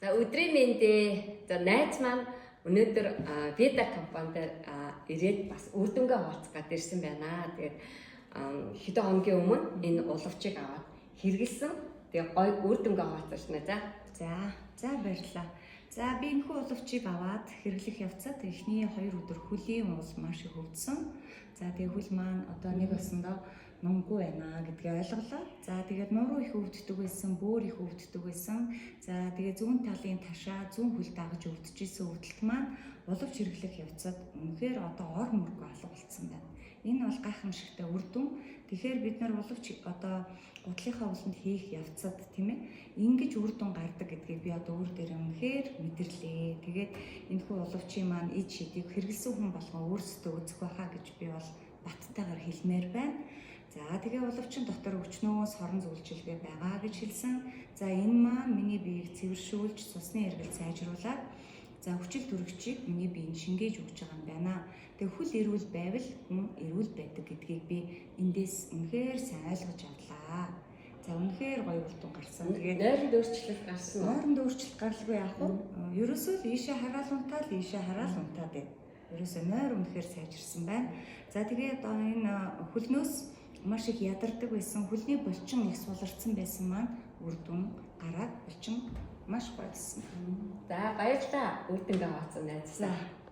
За өдрийн мэндэ за найз маань өнөөдөр Veda компанид ирээд бас үр дүнгээ хуваалцах гээд ирсэн байна. Тэгээд хэдэн хоногийн өмнө энэ уловчийг аваад хэрэгэлсэн. Тэгээд гой үр дүнгээ хуваалцаж байна. За баярлалаа. За би энэхүү уловчийг аваад хэрэглэх явцад эхний 2 өдөр хөлийн уус маш их өвдсөн. За тэгээ хөл маань одоо нэг болсондоо нунгүй байна гэдгийг ойлголоо. За тэгээд нуруу их өвддөг байсан, бөөр их өвддөг байсан. За тэгээд зүүн талын ташаа зүүн хөл дагаж өвдөжсэн өвдөлт маань уловч хэрэглэх явцад үнэхээр одоо ор мөргөө алга болцсон байна. Энэ бол гайхамшигтай үр дүн. Тэгэхээр бид нар уловч одоо гутлынхаа усанд хийх явцад тийм ээ ингэж үр дүн гардаг гэдгийг би одоо өөр дээр үнэхээр мэдэрлээ. Тэгээд энэхүү уловчийн маань ид шидийг хэрэгэлсэн хүн болгон өөрсдөө үзэх байхаа гэж би бол баттайгаар хэлмээр байна. За тэгээ уловчин дотор өчнөөс хорон зөвлөлжилгээ байгаа гэж хэлсэн. За энэ маань миний биеийг цэвэршүүлж цусны эргэлт сайжруулад за хүчил төрөгчийг миний биеинд шингээж өгч байгаа юм байна. Тэгээ хөл эрүүл байвал хүн эрүүл байдаг гэдгийг би эндээс үнэхээр сайн ойлгож авлаа. За үнэхээр гоё үр дүн гарсан. Тэгээд нойронд өөрчлөлт гарсан. Нойронд өөрчлөлт гаралгүй яах вэ? Ерөөсөө л ийшээ хараал унтаад ийшээ хараал унтаад байна. Ерөөсөө нойр үнэхээр сайжирсан байна. За тэгээд энэ хөлнөөс маш их ядардаг байсан, хөлний булчин их суларцсан байсан маань үр дүн гараад булчин маш гоё болсон. За баярлалаа. Үр дүнгээ хуваалцсан найзлаа.